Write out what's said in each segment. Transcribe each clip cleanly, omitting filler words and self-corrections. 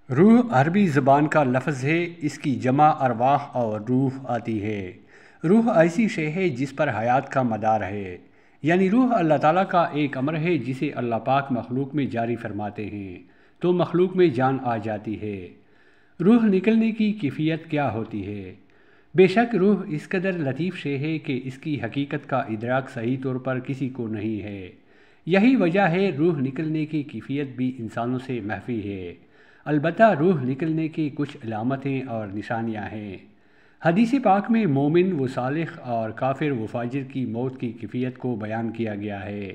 روح عربی زبان کا لفظ ہے، اس کی جمع ارواح اور روح آتی ہے۔ روح ایسی شے ہے جس پر حیات کا مدار ہے، یعنی روح اللہ تعالیٰ کا ایک امر ہے جسے اللہ پاک مخلوق میں جاری فرماتے ہیں تو مخلوق میں جان آ جاتی ہے۔ روح نکلنے کی کیفیت کیا ہوتی ہے؟ بے شک روح اس قدر لطیف شے ہے کہ اس کی حقیقت کا ادراک صحیح طور پر کسی کو نہیں ہے۔ یہی وجہ ہے روح نکلنے کی کیفیت بھی انسانوں سے مخفی ہے۔ البتہ روح نکلنے کی کچھ علامتیں اور نشانیاں ہیں۔ حدیث پاک میں مومن و صالح اور کافر و فاجر کی موت کی کیفیت کو بیان کیا گیا ہے۔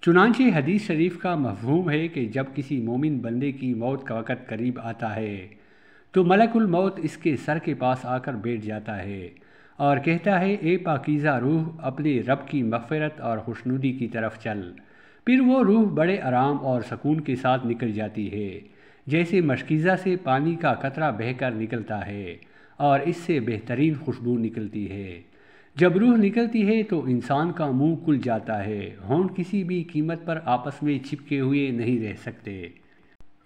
چنانچہ حدیث شریف کا مفہوم ہے کہ جب کسی مومن بندے کی موت کا وقت قریب آتا ہے تو ملک الموت اس کے سر کے پاس آ کر بیٹھ جاتا ہے اور کہتا ہے، اے پاکیزہ روح، اپنے رب کی مغفرت اور خوشنودی کی طرف چل۔ پھر وہ روح بڑے آرام اور سکون کے ساتھ نکل جاتی ہے، جیسے مشکیزہ سے پانی کا قطرہ بہہ کر نکلتا ہے اور اس سے بہترین خوشبو نکلتی ہے۔ جب روح نکلتی ہے تو انسان کا منہ کھل جاتا ہے، ہونٹ کسی بھی قیمت پر آپس میں چپکے ہوئے نہیں رہ سکتے۔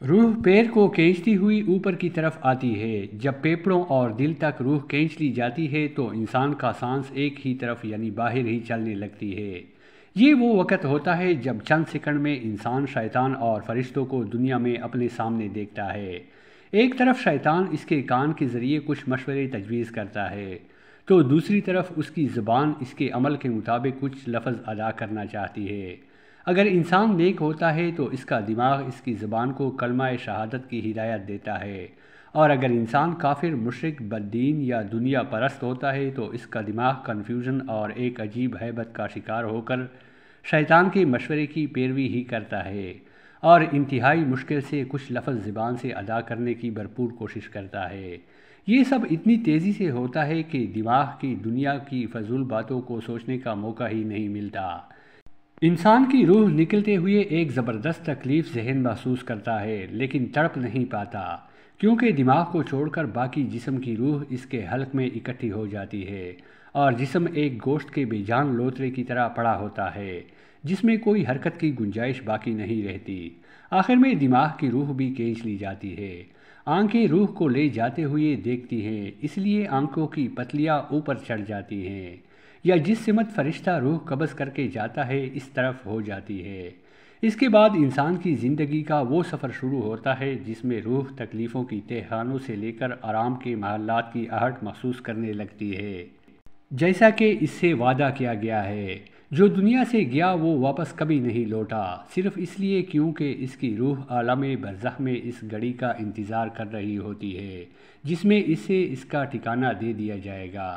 روح پیر کو کھینچتی ہوئی اوپر کی طرف آتی ہے۔ جب پھیپھڑوں اور دل تک روح کھینچ لی جاتی ہے تو انسان کا سانس ایک ہی طرف یعنی باہر ہی چلنے لگتی ہے۔ یہ وہ وقت ہوتا ہے جب چند سیکنڈ میں انسان شیطان اور فرشتوں کو دنیا میں اپنے سامنے دیکھتا ہے۔ ایک طرف شیطان اس کے کان کے ذریعے کچھ مشورے تجویز کرتا ہے تو دوسری طرف اس کی زبان اس کے عمل کے مطابق کچھ لفظ ادا کرنا چاہتی ہے۔ اگر انسان نیک ہوتا ہے تو اس کا دماغ اس کی زبان کو کلمہ شہادت کی ہدایت دیتا ہے، اور اگر انسان کافر، مشرک، بددین یا دنیا پرست ہوتا ہے تو اس کا دماغ کنفیوژن اور ایک عجیب ہیبت کا شکار ہو کر شیطان کے مشورے کی پیروی ہی کرتا ہے اور انتہائی مشکل سے کچھ لفظ زبان سے ادا کرنے کی بھرپور کوشش کرتا ہے۔ یہ سب اتنی تیزی سے ہوتا ہے کہ دماغ کی دنیا کی فضول باتوں کو سوچنے کا موقع ہی نہیں ملتا۔ انسان کی روح نکلتے ہوئے ایک زبردست تکلیف ذہن محسوس کرتا ہے، لیکن تڑپ نہیں پاتا، کیونکہ دماغ کو چھوڑ کر باقی جسم کی روح اس کے حلق میں اکٹھی ہو جاتی ہے اور جسم ایک گوشت کے بے جان لوتھڑے کی طرح پڑا ہوتا ہے جس میں کوئی حرکت کی گنجائش باقی نہیں رہتی۔ آخر میں دماغ کی روح بھی کھینچ لی جاتی ہے۔ آنکھیں روح کو لے جاتے ہوئے دیکھتی ہیں، اس لیے آنکھوں کی پتلیاں اوپر چڑھ جاتی ہیں، یا جس سمت فرشتہ روح قبض کر کے جاتا ہے اس طرف ہو جاتی ہے۔ اس کے بعد انسان کی زندگی کا وہ سفر شروع ہوتا ہے جس میں روح تکلیفوں کی تہخانوں سے لے کر آرام کے محلات کی آہٹ محسوس کرنے لگتی ہے، جیسا کہ اس سے وعدہ کیا گیا ہے۔ جو دنیا سے گیا وہ واپس کبھی نہیں لوٹا، صرف اس لیے کیونکہ اس کی روح عالم برزخ میں اس گھڑی کا انتظار کر رہی ہوتی ہے جس میں اسے اس کا ٹھکانہ دے دیا جائے گا۔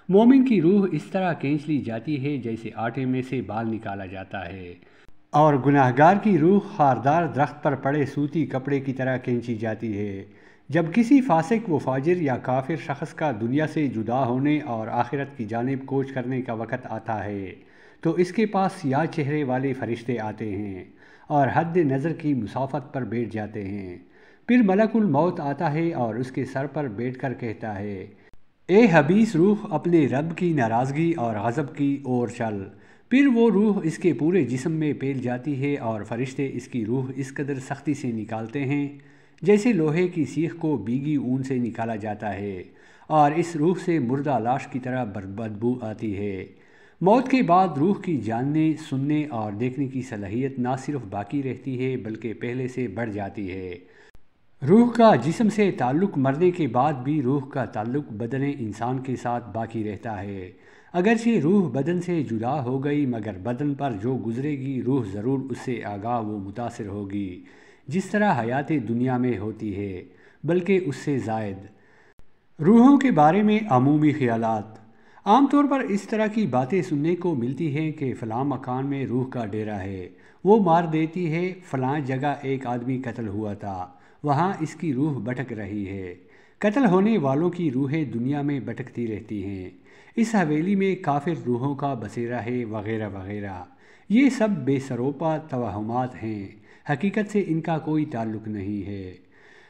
مومن کی روح اس طرح کھینچ لی جاتی ہے جیسے آٹے میں سے بال نکالا جاتا ہے، اور گناہگار کی روح خاردار درخت پر پڑے سوتی کپڑے کی طرح کھینچی جاتی ہے۔ جب کسی فاسق و فاجر یا کافر شخص کا دنیا سے جدا ہونے اور آخرت کی جانب کوچ کرنے کا وقت آتا ہے تو اس کے پاس سیاہ چہرے والے فرشتے آتے ہیں اور حد نظر کی مسافت پر بیٹھ جاتے ہیں۔ پھر ملک الموت آتا ہے اور اس کے سر پر بیٹھ کر کہتا ہے، اے حبیس روح، اپنے رب کی ناراضگی اور غضب کی اور چل۔ پھر وہ روح اس کے پورے جسم میں پھیل جاتی ہے اور فرشتے اس کی روح اس قدر سختی سے نکالتے ہیں جیسے لوہے کی سیخ کو بھیگی اون سے نکالا جاتا ہے، اور اس روح سے مردہ لاش کی طرح بدبو آتی ہے۔ موت کے بعد روح کی جاننے، سننے اور دیکھنے کی صلاحیت نہ صرف باقی رہتی ہے بلکہ پہلے سے بڑھ جاتی ہے۔ روح کا جسم سے تعلق مرنے کے بعد بھی روح کا تعلق بدن انسان کے ساتھ باقی رہتا ہے۔ اگرچہ روح بدن سے جدا ہو گئی مگر بدن پر جو گزرے گی روح ضرور اس سے آگاہ و متاثر ہوگی، جس طرح حیات دنیا میں ہوتی ہے، بلکہ اس سے زائد۔ روحوں کے بارے میں عمومی خیالات۔ عام طور پر اس طرح کی باتیں سننے کو ملتی ہیں کہ فلاں مکان میں روح کا ڈیرا ہے، وہ مار دیتی ہے، فلاں جگہ ایک آدمی قتل ہوا تھا، وہاں اس کی روح بھٹک رہی ہے۔ قتل ہونے والوں کی روحیں دنیا میں بھٹکتی رہتی ہیں، اس حویلی میں کافر روحوں کا بسیرا ہے، وغیرہ وغیرہ۔ یہ سب بے سروپا توہمات ہیں، حقیقت سے ان کا کوئی تعلق نہیں ہے۔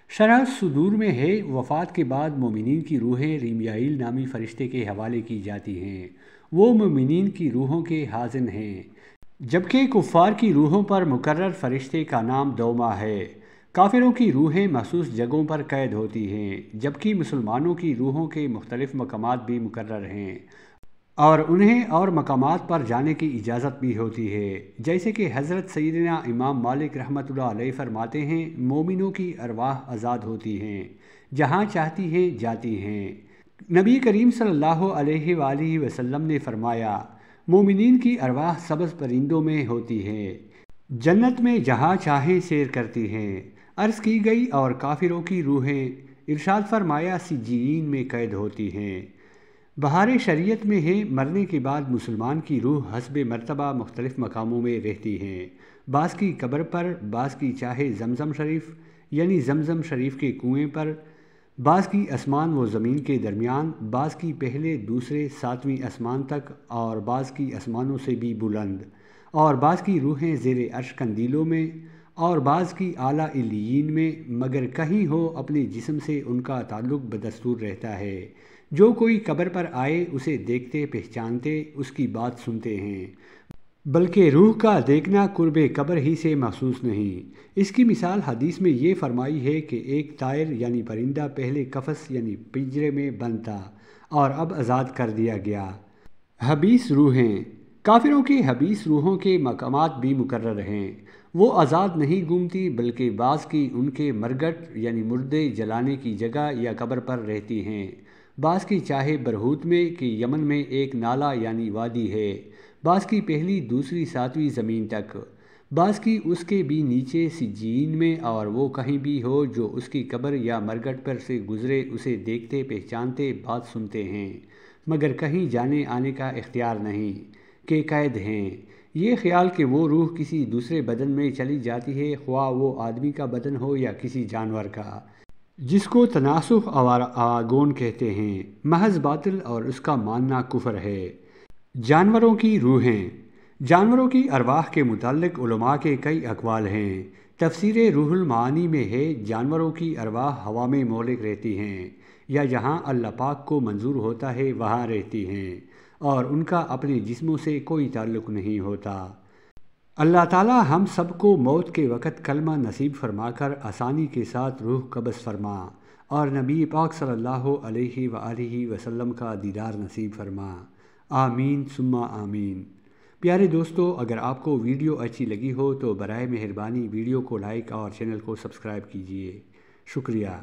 شرح صدور میں ہے، وفات کے بعد مومنین کی روحیں ریمیائیل نامی فرشتے کے حوالے کی جاتی ہیں، وہ مومنین کی روحوں کے خازن ہیں، جبکہ کفار کی روحوں پر مقرر فرشتے کا نام دوما ہے۔ کافروں کی روحیں مخصوص جگہوں پر قید ہوتی ہیں، جبکہ مسلمانوں کی روحوں کے مختلف مقامات بھی مقرر ہیں اور انہیں اور مقامات پر جانے کی اجازت بھی ہوتی ہے، جیسے کہ حضرت سیدنا امام مالک رحمۃ اللہ علیہ فرماتے ہیں، مومنوں کی ارواح آزاد ہوتی ہیں، جہاں چاہتی ہیں جاتی ہیں۔ نبی کریم صلی اللہ علیہ وآلہ وسلم نے فرمایا، مومنین کی ارواح سبز پرندوں میں ہوتی ہے، جنت میں جہاں چاہیں سیر کرتی ہیں۔ عرض کی گئی اور کافروں کی روحیں ارشاد فرمایا سجین میں قید ہوتی ہیں۔ بہار شریعت میں ہے، مرنے کے بعد مسلمان کی روح حسب مرتبہ مختلف مقاموں میں رہتی ہیں، بعض کی قبر پر، بعض کی چاہے زمزم شریف یعنی زمزم شریف کے کنویں پر، بعض کی آسمان و زمین کے درمیان، بعض کی پہلے دوسرے ساتویں آسمان تک اور بعض کی آسمانوں سے بھی بلند، اور بعض کی روحیں زیر عرش قندیلوں میں اور بعض کی اعلیٰ علیین میں، مگر کہیں ہو اپنے جسم سے ان کا تعلق بدستور رہتا ہے۔ جو کوئی قبر پر آئے اسے دیکھتے پہچانتے، اس کی بات سنتے ہیں، بلکہ روح کا دیکھنا قرب قبر ہی سے محسوس نہیں۔ اس کی مثال حدیث میں یہ فرمائی ہے کہ ایک طائر یعنی پرندہ پہلے قفس یعنی پنجرے میں بند تھا اور اب آزاد کر دیا گیا۔ حبیس روحیں، کافروں کی حبیس روحوں کے مقامات بھی مقرر ہیں، وہ آزاد نہیں گھومتی بلکہ بعض کی ان کے مرگٹ یعنی مردے جلانے کی جگہ یا قبر پر رہتی ہیں، بعض کی چاہے برہوت میں کہ یمن میں ایک نالہ یعنی وادی ہے، بعض کی پہلی دوسری ساتویں زمین تک، بعض کی اس کے بھی نیچے سجین میں، اور وہ کہیں بھی ہو جو اس کی قبر یا مرگٹ پر سے گزرے اسے دیکھتے پہچانتے بات سنتے ہیں، مگر کہیں جانے آنے کا اختیار نہیں کہ قید ہیں۔ یہ خیال کہ وہ روح کسی دوسرے بدن میں چلی جاتی ہے، خواہ وہ آدمی کا بدن ہو یا کسی جانور کا، جس کو تناسخ اور آگون کہتے ہیں، محض باطل اور اس کا ماننا کفر ہے۔ جانوروں کی روحیں، جانوروں کی ارواح کے متعلق علماء کے کئی اقوال ہیں۔ تفسیر روح المعانی میں ہے، جانوروں کی ارواح ہوا میں مہلک رہتی ہیں یا جہاں اللہ پاک کو منظور ہوتا ہے وہاں رہتی ہیں اور ان کا اپنے جسموں سے کوئی تعلق نہیں ہوتا۔ اللہ تعالی ہم سب کو موت کے وقت کلمہ نصیب فرما کر آسانی کے ساتھ روح قبض فرما اور نبی پاک صلی اللہ علیہ وآلہ وسلم کا دیدار نصیب فرما، آمین ثم آمین۔ پیارے دوستو، اگر آپ کو ویڈیو اچھی لگی ہو تو برائے مہربانی ویڈیو کو لائک اور چینل کو سبسکرائب کیجیے۔ شکریہ۔